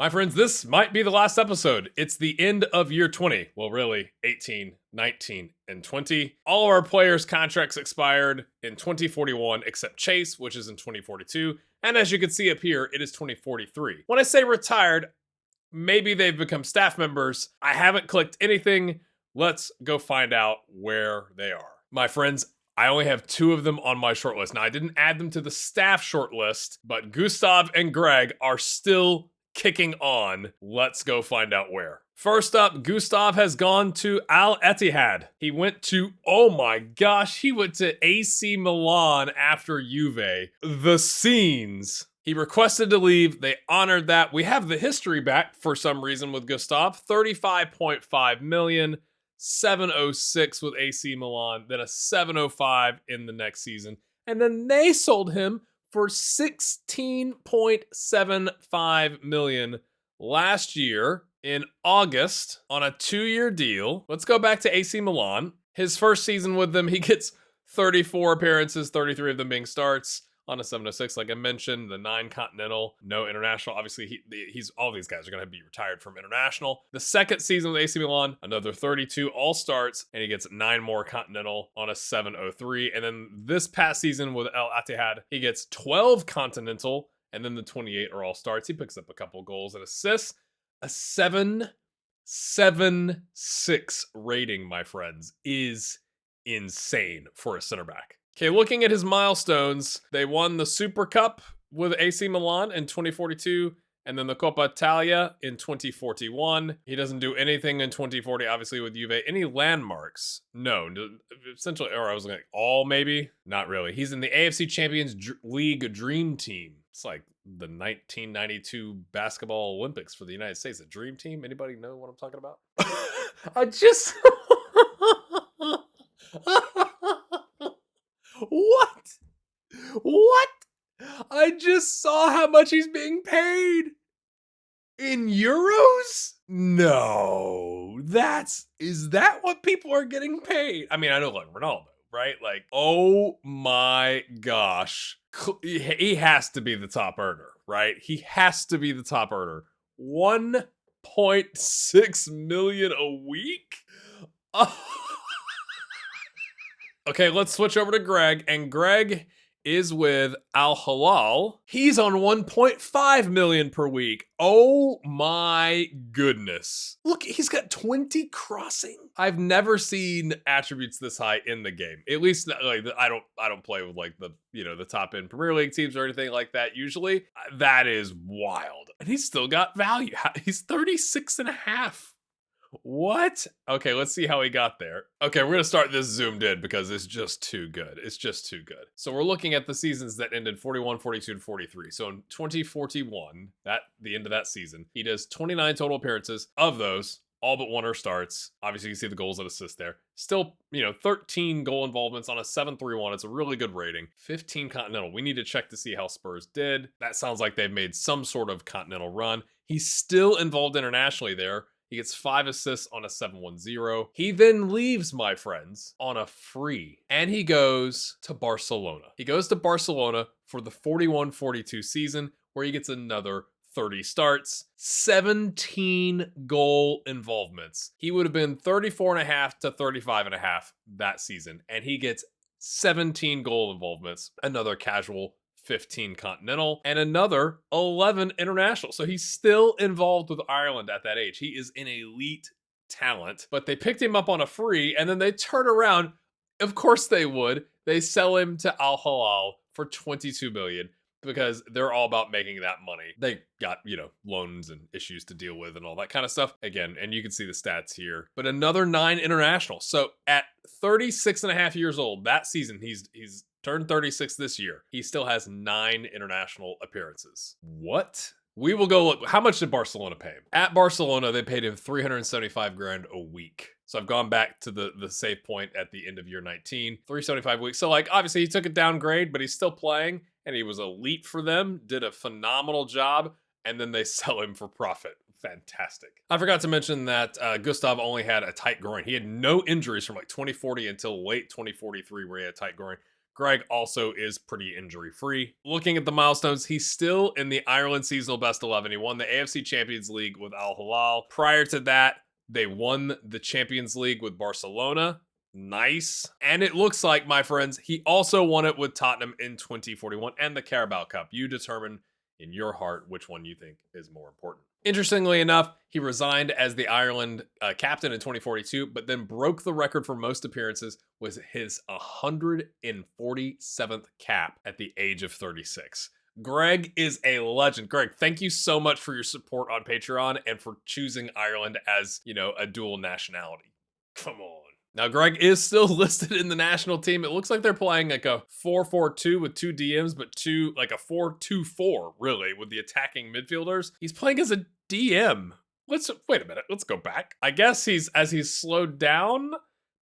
My friends, this might be the last episode. It's the end of year 20. Well, really, 18, 19, and 20. All of our players' contracts expired in 2041, except Chase, which is in 2042. And as you can see up here, it is 2043. When I say retired, maybe they've become staff members. I haven't clicked anything. Let's go find out where they are. My friends, I only have 2 of them on my shortlist. Now, I didn't add them to the staff shortlist, but Gustav and Greg are still kicking on. Let's go find out where. First up, Gustav has gone to Al Ittihad. He went to, oh my gosh, he went to AC Milan after Juve. The scenes. He requested to leave. They honored that. We have the history back for some reason with Gustav. 35.5 million, 706 with AC Milan, then a 705 in the next season. And then they sold him for 16.75 million last year in August on a 2-year deal. Let's go back to AC Milan. His first season with them, he gets 34 appearances, 33 of them being starts on a 706, like I mentioned, the 9 continental, no international. Obviously, he's all these guys are going to be retired from international. The second season with AC Milan, another 32 all starts, and he gets 9 more continental on a 703. And then this past season with Al Ittihad, he gets 12 continental, and then the 28 are all starts. He picks up a couple goals and assists. A 7.76 rating, my friends, is insane for a center back. Okay, looking at his milestones, they won the Super Cup with AC Milan in 2042, and then the Coppa Italia in 2041. He doesn't do anything in 2040, obviously, with Juve. Any landmarks? No. Essentially, or I was like, all maybe? Not really. He's in the AFC Champions League Dream Team. It's like the 1992 Basketball Olympics for the United States. A dream team? Anybody know what I'm talking about? I just... What? What? I just saw how much he's being paid. In euros? No. Is that what people are getting paid? I mean, I know like Ronaldo, right? Like, oh my gosh. He has to be the top earner, right? He has to be the top earner. 1.6 million a week? Oh. Okay, let's switch over to Greg, and Greg is with Al Hilal. He's on 1.5 million per week. Oh my goodness. Look, he's got 20 crossing. I've never seen attributes this high in the game. At least like I don't play with like the top end Premier League teams or anything like that usually. That is wild. And he's still got value. He's 36 and a half. What? Okay, let's see how he got there. Okay, we're going to start this zoomed in because it's just too good. It's just too good. So we're looking at the seasons that ended 41, 42, and 43. So in 2041, the end of that season, he does 29 total appearances. Of those, all but 1 are starts. Obviously, you can see the goals and assists there. Still, 13 goal involvements on a 7.31. It's a really good rating. 15 continental. We need to check to see how Spurs did. That sounds like they've made some sort of continental run. He's still involved internationally there. He gets 5 assists on a 7.10. He then leaves, my friends, on a free. And he goes to Barcelona. He goes to Barcelona for the 41-42 season, where he gets another 30 starts, 17 goal involvements. He would have been 34.5 to 35.5 that season. And he gets 17 goal involvements, another casual 15 continental, and another 11 international. So he's still involved with Ireland at that age. He is an elite talent, but they picked him up on a free, and then they turn around. Of course they would. They sell him to Al Hilal for 22 million because they're all about making that money. They got, loans and issues to deal with and all that kind of stuff. Again, and you can see the stats here, but another 9 international. So at 36 and a half years old, that season, he's turned 36 this year. He still has 9 international appearances. What? We will go look. How much did Barcelona pay him? At Barcelona, they paid him 375 grand a week. So I've gone back to the save point at the end of year 19, 375 a week. So like, obviously he took a downgrade, but he's still playing and he was elite for them, did a phenomenal job, and then they sell him for profit. Fantastic. I forgot to mention that Gustav only had a tight groin. He had no injuries from like 2040 until late 2043 where he had a tight groin. Greg also is pretty injury-free. Looking at the milestones, he's still in the Ireland seasonal best 11. He won the AFC Champions League with Al Hilal. Prior to that, they won the Champions League with Barcelona. Nice. And it looks like, my friends, he also won it with Tottenham in 2041 and the Carabao Cup. You determine in your heart which one you think is more important. Interestingly enough, he resigned as the Ireland captain in 2042, but then broke the record for most appearances with his 147th cap at the age of 36. Greg is a legend. Greg, thank you so much for your support on Patreon and for choosing Ireland as, a dual nationality. Come on. Now, Greg is still listed in the national team. It looks like they're playing like a 4-4-2 with 2 DMs, but like a 4-2-4, really, with the attacking midfielders. He's playing as a DM. Wait a minute. Let's go back. I guess he's slowed down,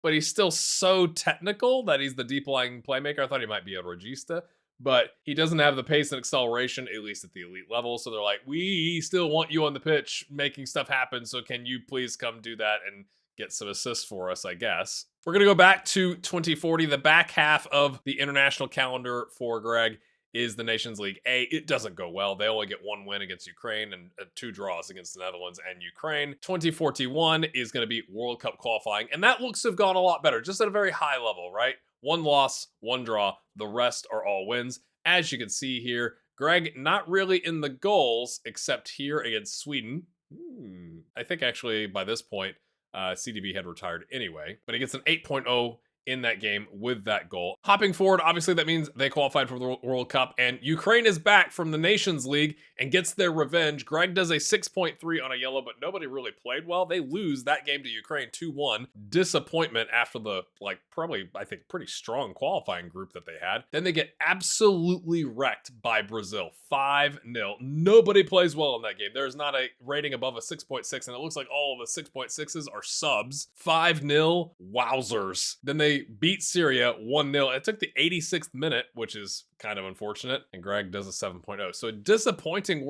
but he's still so technical that he's the deep-lying playmaker. I thought he might be a regista, but he doesn't have the pace and acceleration, at least at the elite level. So they're like, we still want you on the pitch making stuff happen. So can you please come do that and get some assists for us, I guess. We're going to go back to 2040. The back half of the international calendar for Greg is the Nations League A. It doesn't go well. They only get 1 win against Ukraine and 2 draws against the Netherlands and Ukraine. 2041 is going to be World Cup qualifying, and that looks to have gone a lot better, just at a very high level, right? 1 loss, 1 draw. The rest are all wins. As you can see here, Greg not really in the goals, except here against Sweden. I think actually by this point, CDB had retired anyway, but he gets an 8.0 in that game with that goal. Hopping forward, obviously that means they qualified for the World Cup, and Ukraine is back from the Nations League and gets their revenge. Greg does a 6.3 on a yellow, but nobody really played well. They lose that game to Ukraine 2-1. Disappointment after the, probably, I think, pretty strong qualifying group that they had. Then they get absolutely wrecked by Brazil, 5-0. Nobody plays well in that game. There's not a rating above a 6.6, and it looks like all of the 6.6s are subs. 5-0, wowzers. Then they beat Syria 1-0. It took the 86th minute, which is kind of unfortunate, and Greg does a 7.0. So a disappointing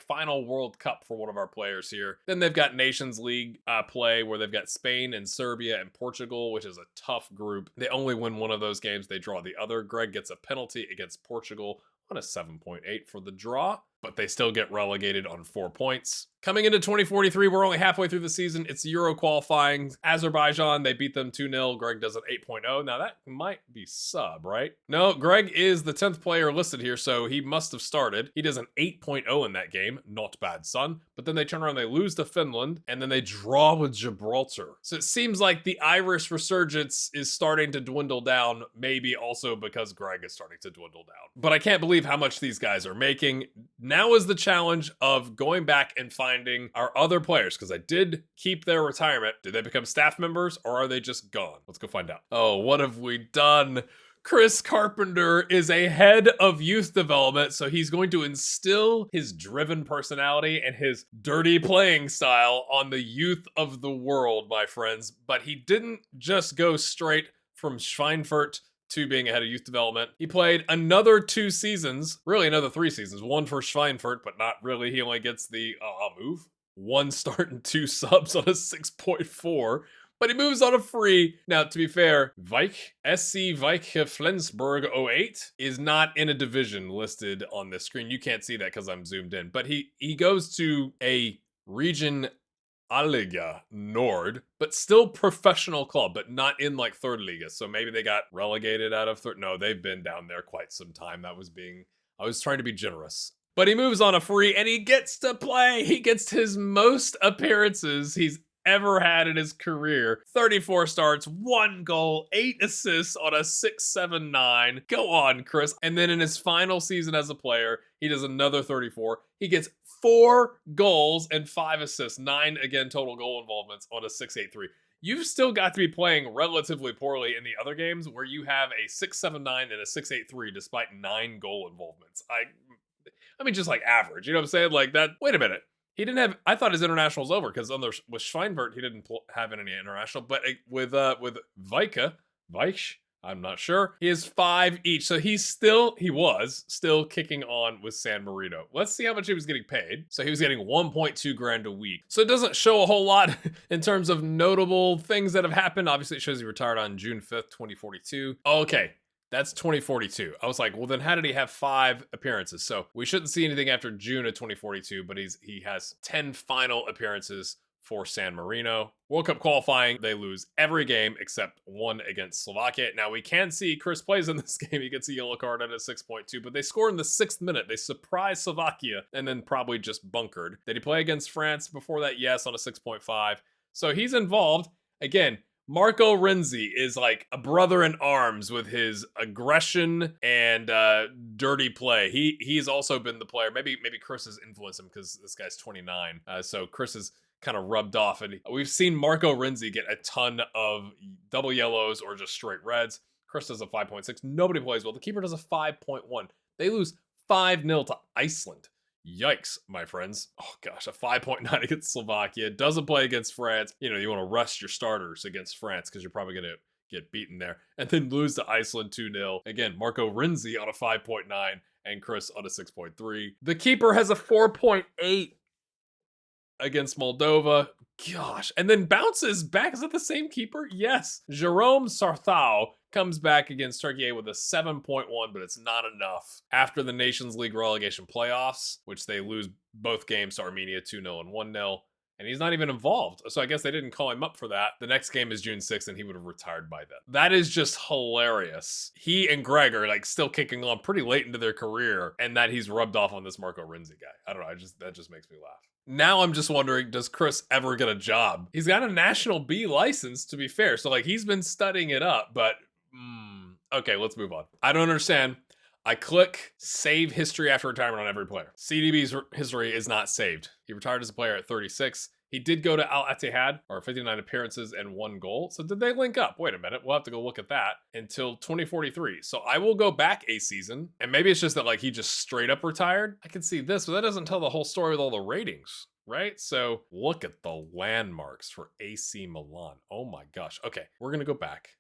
final World Cup for one of our players here. Then they've got Nations League play where they've got Spain and Serbia and Portugal, which is a tough group. They only win one of those games. They draw the other. Greg gets a penalty against Portugal on a 7.8 for the draw, but they still get relegated on 4 points. Coming into 2043, we're only halfway through the season. It's Euro qualifying. Azerbaijan, they beat them 2-0. Greg does an 8.0. Now that might be sub, right? No, Greg is the 10th player listed here, so he must have started. He does an 8.0 in that game. Not bad, son. But then they turn around, they lose to Finland, and then they draw with Gibraltar. So it seems like the Irish resurgence is starting to dwindle down, maybe also because Greg is starting to dwindle down. But I can't believe how much these guys are making. Now is the challenge of going back and finding our other players, because I did keep their retirement. Did they become staff members or are they just gone? Let's go find out. Oh, what have we done? Chris Carpenter is a head of youth development, so he's going to instill his driven personality and his dirty playing style on the youth of the world, my friends. But he didn't just go straight from Schweinfurt to being a head of youth development. He played another 2 seasons, really another 3 seasons, 1 for Schweinfurt, but not really. He only gets the, I'll move, 1 start and 2 subs on a 6.4, but he moves on a free. Now, to be fair, SC Weiche Flensburg 08 is not in a division listed on this screen. You can't see that because I'm zoomed in, but he goes to a region Liga Nord, but still professional club, but not in like 3rd Liga. So maybe they got relegated out of 3rd. No, they've been down there quite some time. I was trying to be generous. But he moves on a free and he gets to play. He gets his most appearances he's ever had in his career. 34 starts, 1 goal, 8 assists on a 6.79. Go on, Chris. And then in his final season as a player, he does another 34. He gets 4 goals and 5 assists, 9 again total goal involvements on a 6.83. You've still got to be playing relatively poorly in the other games where you have a 6.79 and a 6.83 despite 9 goal involvements. I mean, just like average, you know what I'm saying? Like that. Wait a minute. He didn't have, I thought his international was over because with Schweinfurt, he didn't have any international, but with Weiche, I'm not sure. He has 5 each, so he was still kicking on with San Marino. Let's see how much he was getting paid. So he was getting 1.2 grand a week. So it doesn't show a whole lot in terms of notable things that have happened. Obviously, it shows he retired on June 5th, 2042. Okay. That's 2042. I was like, well, then how did he have 5 appearances? So we shouldn't see anything after June of 2042, but he has 10 final appearances for San Marino. World Cup qualifying, they lose every game except one against Slovakia. Now we can see Chris plays in this game. He gets a yellow card at a 6.2, but they score in the 6th minute. They surprise Slovakia and then probably just bunkered. Did he play against France before that? Yes, on a 6.5. So he's involved. Again, Marco Renzi is like a brother in arms with his aggression and dirty play. He's also been the player. Maybe Chris has influenced him because this guy's 29. So Chris is kind of rubbed off, and we've seen Marco Renzi get a ton of double yellows or just straight reds. Chris does a 5.6. Nobody plays well. The keeper does a 5.1. They lose 5-0 to Iceland. Yikes, my friends. Oh gosh, a 5.9 against Slovakia. Doesn't play against France. You know, you want to rest your starters against France because you're probably going to get beaten there. And then lose to Iceland 2-0. Again, Marco Renzi on a 5.9 and Chris on a 6.3. The keeper has a 4.8 against Moldova. Gosh. And then bounces back. Is that the same keeper? Yes. Jerome Sarthau comes back against Turkey with a 7.1, but it's not enough. After the Nations League relegation playoffs, which they lose both games to Armenia 2-0 and 1-0, and he's not even involved. So I guess they didn't call him up for that. The next game is June 6th, and he would have retired by then. That is just hilarious. He and Greg are like still kicking on pretty late into their career, and that he's rubbed off on this Marco Renzi guy. I don't know. That just makes me laugh. Now I'm just wondering, does Chris ever get a job? He's got a National B license, to be fair. So like he's been studying it up, but okay, let's move on. I don't understand. I click save history after retirement on every player. CDB's history is not saved. He retired as a player at 36. He did go to Al Ittihad, or 59 appearances and 1 goal. So did they link up? Wait a minute. We'll have to go look at that until 2043. So I will go back a season, and maybe it's just that like he just straight up retired. I can see this, but that doesn't tell the whole story with all the ratings, right? So look at the landmarks for AC Milan. Oh my gosh. Okay, we're going to go back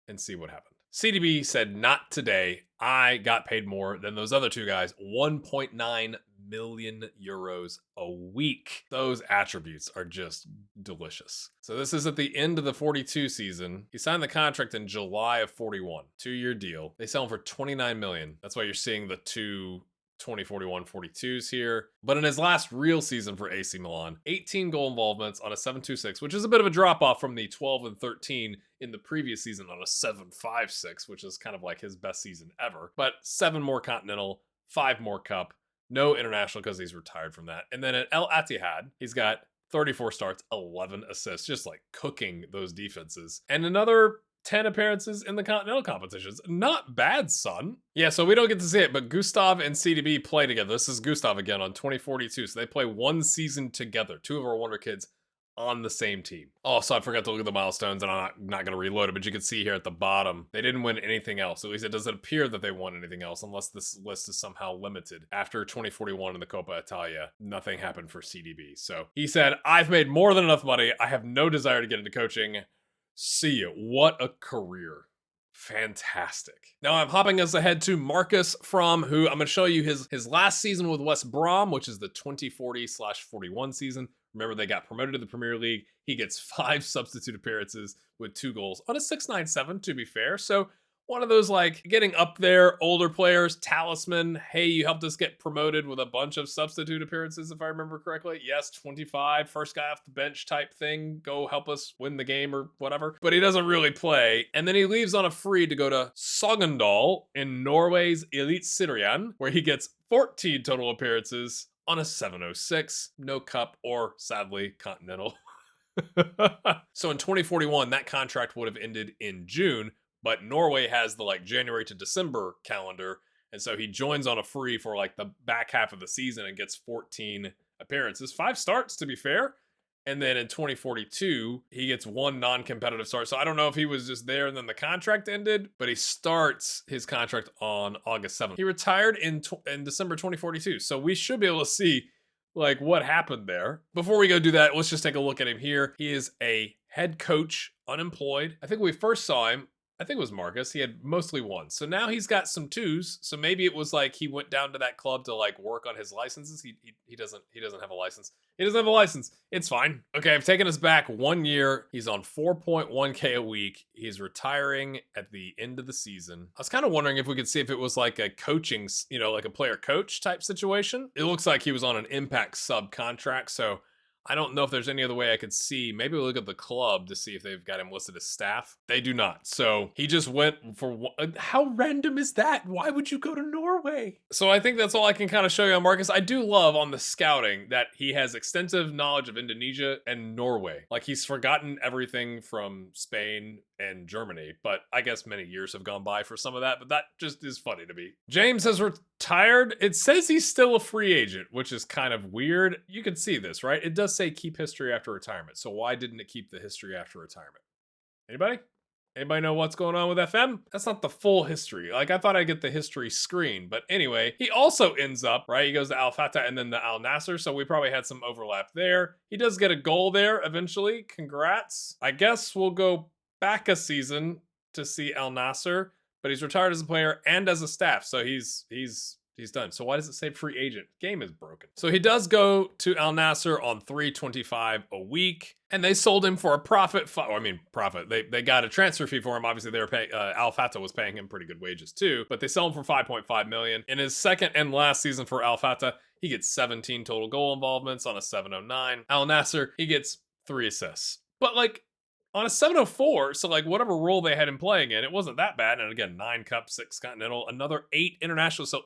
and see what happened. CDB said, not today. I got paid more than those other two guys, 1.9 million euros a week. Those attributes are just delicious. So this is at the end of the 42 season. He signed the contract in July of 41, 2-year deal. They sell him for 29 million. That's why you're seeing the two 2041 42s here. But in his last real season for AC Milan, 18 goal involvements on a 7.26, which is a bit of a drop off from the 12 and 13 in the previous season on a 7.56, which is kind of like his best season ever. But 7 more Continental, 5 more Cup, no international because he's retired from that. And then at El Ittihad, he's got 34 starts, 11 assists, just like cooking those defenses. And another 10 appearances in the Continental competitions. Not bad, son. Yeah, so we don't get to see it, but Gustav and CDB play together. This is Gustav again on 2042. So they play one season together. 2 of our Wonderkids on the same team. Oh, so I forgot to look at the milestones, and I'm not going to reload it, but you can see here at the bottom, they didn't win anything else. At least it doesn't appear that they won anything else, unless this list is somehow limited. After 2041 in the Coppa Italia, nothing happened for CDB. So he said, I've made more than enough money. I have no desire to get into coaching. See you. What a career. Fantastic. Now I'm hopping us ahead to Marcus From, who I'm going to show you his last season with West Brom, which is the 2040/41 season. Remember, they got promoted to the Premier League. He gets 5 substitute appearances with 2 goals on a 6.97, to be fair. So one of those like getting up there, older players, talisman. Hey, you helped us get promoted with a bunch of substitute appearances, if I remember correctly. Yes, 25, first guy off the bench type thing. Go help us win the game or whatever. But he doesn't really play. And then he leaves on a free to go to Sogndal in Norway's Eliteserien, where he gets 14 total appearances on a 7.06. No cup or, sadly, continental. So in 2041, that contract would have ended in June. But Norway has the like January to December calendar. And so he joins on a free for like the back half of the season and gets 14 appearances. 5 starts, to be fair. And then in 2042, he gets 1 non-competitive start. So I don't know if he was just there and then the contract ended, but he starts his contract on August 7th. He retired in December 2042. So we should be able to see like what happened there. Before we go do that, let's just take a look at him here. He is a head coach, unemployed. I think we first saw him I think it was Marcus. He had mostly ones. So now he's got some twos. So maybe it was like he went down to that club to like work on his licenses. He doesn't have a license. He doesn't have a license. It's fine. Okay, I've taken us back 1 year. He's on 4.1K a week. He's retiring at the end of the season. I was kind of wondering if we could see if it was like a coaching, like a player coach type situation. It looks like he was on an impact sub contract. So I don't know if there's any other way I could see. Maybe we'll look at the club to see if they've got him listed as staff. They do not. So he just went for how random is that? Why would you go to Norway? So I think that's all I can kind of show you on Marcus. I do love on the scouting that he has extensive knowledge of Indonesia and Norway. Like he's forgotten everything from Spain and Germany, but I guess many years have gone by for some of that, but that just is funny to me. James has retired. It says he's still a free agent, which is kind of weird. You can see this, right? It does say keep history after retirement. So why didn't it keep the history after retirement? Anybody? Anybody know what's going on with FM? That's not the full history. Like, I thought I'd get the history screen. But anyway, he also ends up, right? He goes to Al Fatah and then the Al Nasser. So we probably had some overlap there. He does get a goal there eventually. Congrats. I guess we'll go back a season to see Al Nasser. But he's retired as a player and as a staff. So he's done. So why does it say free agent? Game is broken. So he does go to Al Nasser on $325 a week, and they sold him for a profit. Profit. They got a transfer fee for him. Obviously, they were paying. Al Fatah was paying him pretty good wages too, but they sell him for $5.5 million. In his second and last season for Al Fatah, he gets 17 total goal involvements on a 709. Al Nasser, he gets 3 assists, but like on a 704, so like whatever role they had him playing in, it wasn't that bad. And again, 9 cup, 6 continental, another 8 international. So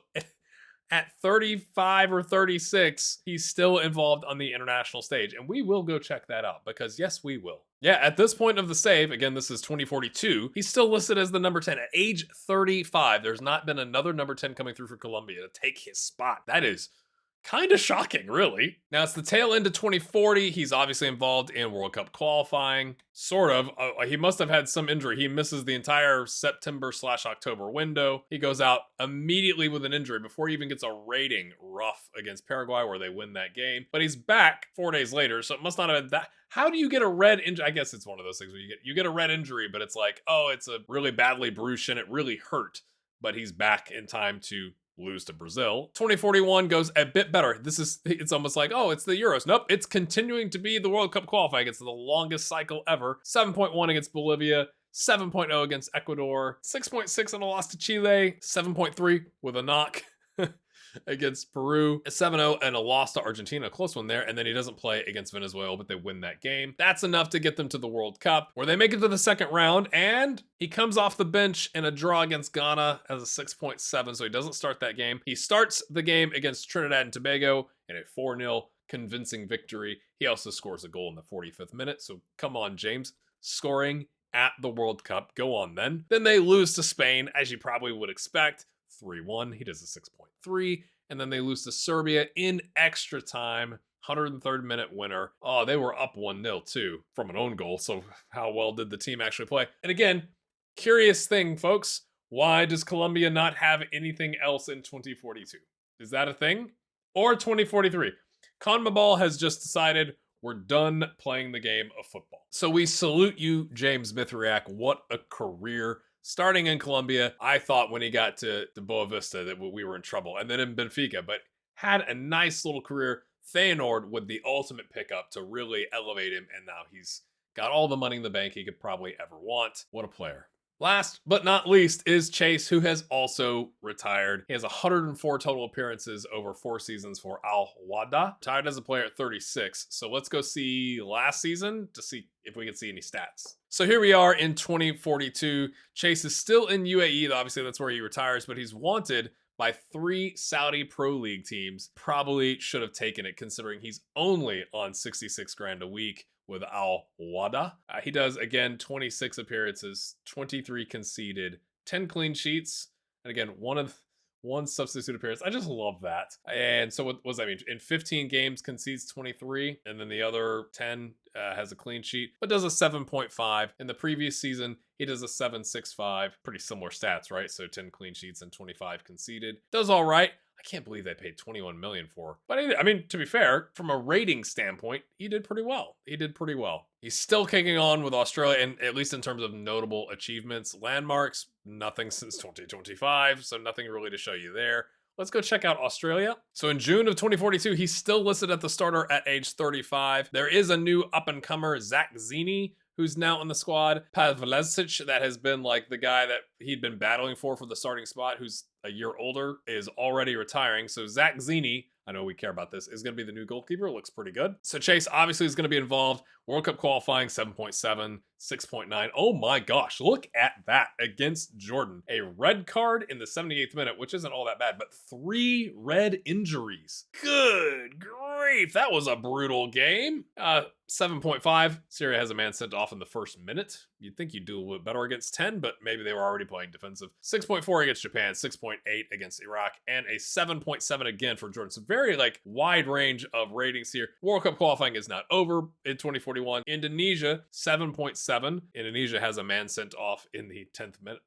at 35 or 36, he's still involved on the international stage. And we will go check that out because yes, we will. Yeah, at this point of the save, again, this is 2042, he's still listed as the number 10 at age 35. There's not been another number 10 coming through for Colombia to take his spot. That is kind of shocking, really. Now, it's the tail end of 2040. He's obviously involved in World Cup qualifying. Sort of. He must have had some injury. He misses the entire September/October window. He goes out immediately with an injury before he even gets a rating rough against Paraguay where they win that game. But he's back 4 days later, so it must not have been that. How do you get a red injury? I guess it's one of those things where you get a red injury, but it's like, oh, it's a really badly bruised shin. It really hurt. But he's back in time to lose to Brazil. 2041 goes a bit better. It's almost like, oh, it's the Euros. Nope, it's continuing to be the World Cup qualifying. It's the longest cycle ever. 7.1 against Bolivia, 7.0 against Ecuador, 6.6 on a loss to Chile, 7.3 with a knock against Peru, a 7-0 and a loss to Argentina, a close one there, and then he doesn't play against Venezuela, but they win that game. That's enough to get them to the World Cup, where they make it to the second round, and he comes off the bench in a draw against Ghana as a 6.7, so he doesn't start that game. He starts the game against Trinidad and Tobago in a 4-0 convincing victory. He also scores a goal in the 45th minute, so come on, James. Scoring at the World Cup. Go on, then. Then they lose to Spain, as you probably would expect. 3-1. He does a 6.3. And then they lose to Serbia in extra time. 103rd minute winner. Oh, they were up 1-0 too from an own goal. So how well did the team actually play? And again, curious thing, folks. Why does Colombia not have anything else in 2042? Is that a thing? Or 2043? CONMEBOL has just decided we're done playing the game of football. So we salute you, James Mithriak. What a career. Starting in Colombia, I thought when he got to Boa Vista that we were in trouble. And then in Benfica, but had a nice little career. Feyenoord with the ultimate pickup to really elevate him. And now he's got all the money in the bank he could probably ever want. What a player. Last but not least is Chase, who has also retired. He has 104 total appearances over 4 seasons for Al Wada. Retired as a player at 36. So let's go see last season to see if we can see any stats. So here we are in 2042. Chase is still in UAE. Obviously, that's where he retires, but he's wanted by 3 Saudi Pro League teams. Probably should have taken it considering he's only on 66 grand a week with Al Wada. He does, again, 26 appearances, 23 conceded, 10 clean sheets, and again, one substitute appearance. I just love that. And so what does that mean? In 15 games, concedes 23, and then the other 10 has a clean sheet, but does a 7.5. In the previous season, he does a 7.65. Pretty similar stats, right? So 10 clean sheets and 25 conceded. Does all right. I can't believe they paid 21 million for. But I mean, to be fair, from a rating standpoint, he did pretty well. He did pretty well. He's still kicking on with Australia, and at least in terms of notable achievements, landmarks, nothing since 2025, so nothing really to show you there. Let's go check out Australia. So in June of 2042, he's still listed at the starter at age 35. There is a new up-and-comer, Zach Zini, who's now in the squad. Pavlesic, that has been like the guy that he'd been battling for the starting spot, who's a year older, is already retiring. So Zach Zini, I know we care about this, is going to be the new goalkeeper. Looks pretty good. So Chase obviously is going to be involved. World Cup qualifying, 7.7, 6.9. Oh my gosh, look at that against Jordan. A red card in the 78th minute, which isn't all that bad, but 3 red injuries. Good grief, that was a brutal game. 7.5, Syria has a man sent off in the first minute. You'd think you'd do a little bit better against 10, but maybe they were already playing defensive. 6.4 against Japan, 6.8 against Iraq, and a 7.7 again for Jordan. So very like wide range of ratings here. World Cup qualifying is not over in 2041. Indonesia, 7.7. Indonesia has a man sent off in the 10th minute.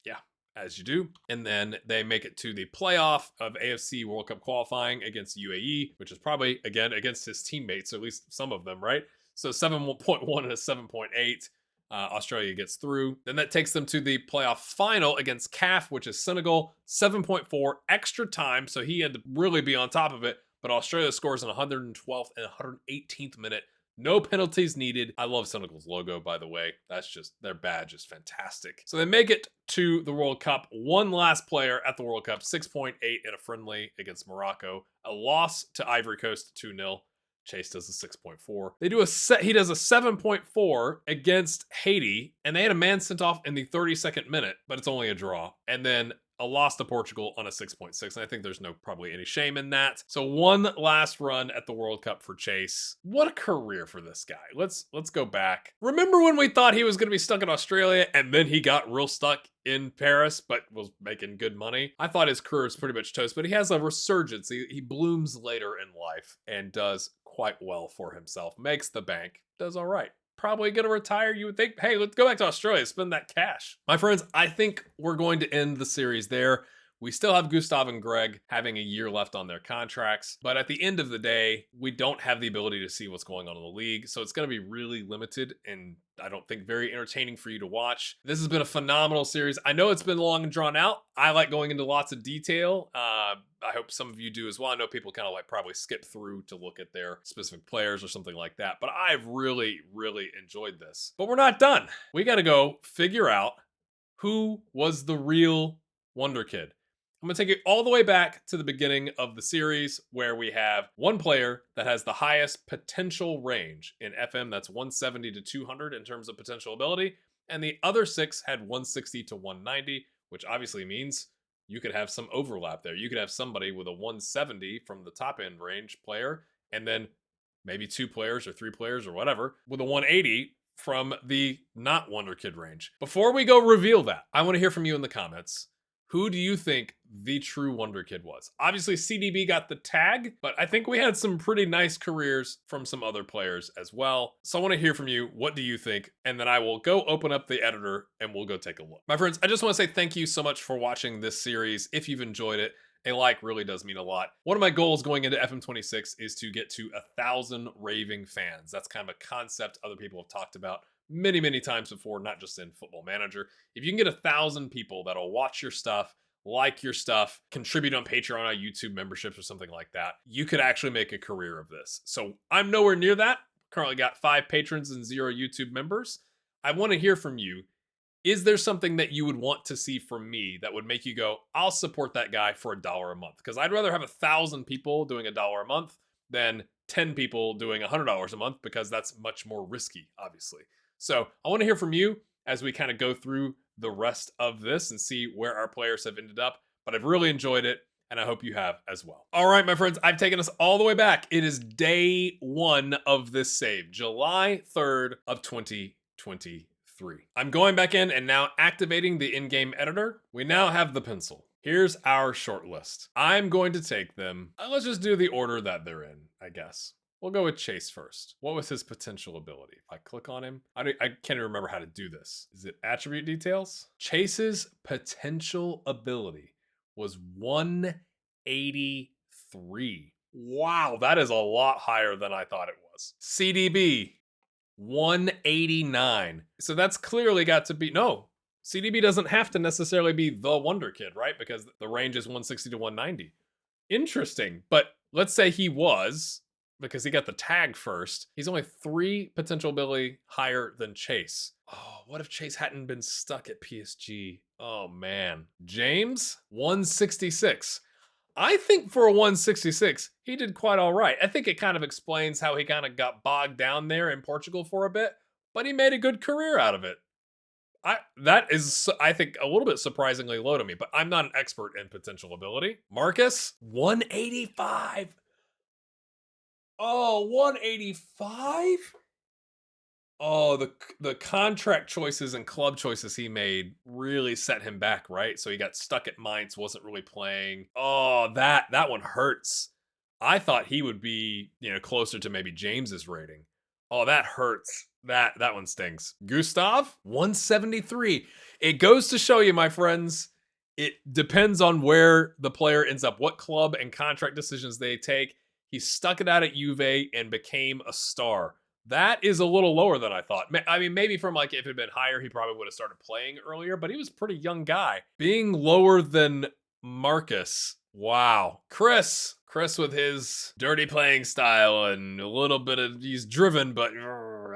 Yeah, as you do. And then they make it to the playoff of AFC World Cup qualifying against UAE, which is probably, again, against his teammates, or at least some of them, right? So 7.1 and a 7.8. Australia gets through. Then that takes them to the playoff final against CAF, which is Senegal, 7.4 extra time. So he had to really be on top of it. But Australia scores in 112th and 118th minute. No penalties needed. I love Senegal's logo, by the way. That's just, their badge is fantastic. So they make it to the World Cup. One last player at the World Cup, 6.8 in a friendly against Morocco. A loss to Ivory Coast, 2-0. Chase does a 6.4. He does a 7.4 against Haiti, and they had a man sent off in the 32nd minute, but it's only a draw. And then a loss to Portugal on a 6.6, and I think there's no probably any shame in that. So one last run at the World Cup for Chase. What a career for this guy. Let's go back. Remember when we thought he was going to be stuck in Australia, and then he got real stuck in Paris, but was making good money? I thought his career was pretty much toast, but he has a resurgence. He blooms later in life and does quite well for himself. Makes the bank. Does all right. Probably gonna retire. You would think, hey, let's go back to Australia, spend that cash. My friends, I think we're going to end the series there. We still have Gustav and Greg having a year left on their contracts, but at the end of the day, we don't have the ability to see what's going on in the league, so it's going to be really limited and I don't think very entertaining for you to watch. This has been a phenomenal series. I know it's been long and drawn out. I like going into lots of detail. I hope some of you do as well. I know people kind of like probably skip through to look at their specific players or something like that, but I've really, really enjoyed this. But we're not done. We got to go figure out who was the real Wonderkid. I'm going to take it all the way back to the beginning of the series where we have one player that has the highest potential range in FM. That's 170 to 200 in terms of potential ability. And the other 6 had 160 to 190, which obviously means you could have some overlap there. You could have somebody with a 170 from the top end range player, and then maybe 2 players or 3 players or whatever with a 180 from the not Wonderkid range. Before we go reveal that, I want to hear from you in the comments. Who do you think the true Wonderkid was? Obviously, CDB got the tag, but I think we had some pretty nice careers from some other players as well. So I want to hear from you. What do you think? And then I will go open up the editor and we'll go take a look. My friends, I just want to say thank you so much for watching this series. If you've enjoyed it, a like really does mean a lot. One of my goals going into FM26 is to get to 1,000 raving fans. That's kind of a concept other people have talked about many, many times before, not just in Football Manager. If you can get 1,000 people that'll watch your stuff, like your stuff, contribute on Patreon or YouTube memberships or something like that, you could actually make a career of this. So I'm nowhere near that. Currently got 5 patrons and 0 YouTube members. I want to hear from you. Is there something that you would want to see from me that would make you go, I'll support that guy for $1 a month? Because I'd rather have 1,000 people doing $1 a month than 10 people doing $100 a month, because that's much more risky, obviously. So I want to hear from you as we kind of go through the rest of this and see where our players have ended up. But I've really enjoyed it, and I hope you have as well. All right, my friends, I've taken us all the way back. It is day 1 of this save, July 3rd of 2023. I'm going back in and now activating the in-game editor. We now have the pencil. Here's our short list. I'm going to take them. Let's just do the order that they're in, I guess. We'll go with Chase first. What was his potential ability? If I click on him, I can't even remember how to do this. Is it attribute details? Chase's potential ability was 180. 183. Wow, that is a lot higher than I thought it was. CDB, 189. So that's clearly got to be, no, CDB doesn't have to necessarily be the Wonderkid, right? Because the range is 160 to 190. Interesting. But let's say he was, because he got the tag first, he's only 3 potential ability higher than Chase. Oh, what if Chase hadn't been stuck at PSG? Oh man. James, 166. I think for a 166, he did quite all right. I think it kind of explains how he kind of got bogged down there in Portugal for a bit, but he made a good career out of it. That is, I think, a little bit surprisingly low to me, but I'm not an expert in potential ability. Marcus, 185. Oh, 185? Oh, the contract choices and club choices he made really set him back, right? So he got stuck at Mainz, wasn't really playing. Oh, that one hurts. I thought he would be, closer to maybe James's rating. Oh, that hurts. That one stings. Gustav, 173. It goes to show you, my friends, it depends on where the player ends up, what club and contract decisions they take. He stuck it out at Juve and became a star. That is a little lower than I thought. I mean, maybe from like if it had been higher, he probably would have started playing earlier, but he was a pretty young guy. Being lower than Marcus. Wow. Chris with his dirty playing style and a little bit of, he's driven but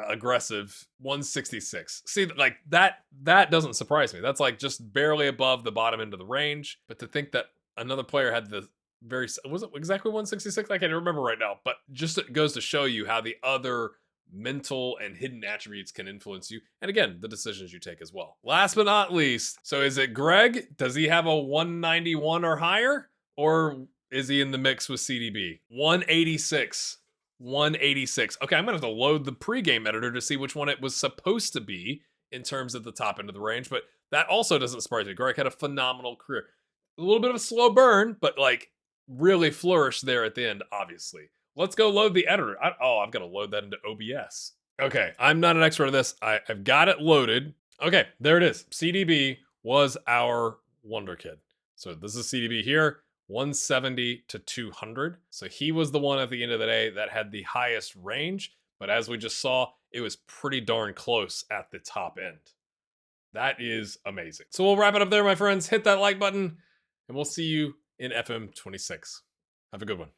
aggressive. 166. See, like that doesn't surprise me. That's like just barely above the bottom end of the range. But to think that another player had the was it exactly 166? I can't remember right now, but just it goes to show you how the other mental and hidden attributes can influence you, and again, the decisions you take as well. Last but not least, so is it Greg? Does he have a 191 or higher, or is he in the mix with CDB? 186. 186. Okay, I'm gonna have to load the pregame editor to see which one it was supposed to be in terms of the top end of the range, but that also doesn't surprise me. Greg had a phenomenal career. A little bit of a slow burn, but like really flourished there at the end, obviously. Let's go load the editor. I've got to load that into OBS. Okay, I'm not an expert at this. I've got it loaded. Okay, there it is. CDB was our Wonderkid. So this is CDB here, 170 to 200. So he was the one at the end of the day that had the highest range. But as we just saw, it was pretty darn close at the top end. That is amazing. So we'll wrap it up there, my friends. Hit that like button, and we'll see you in FM 26. Have a good one.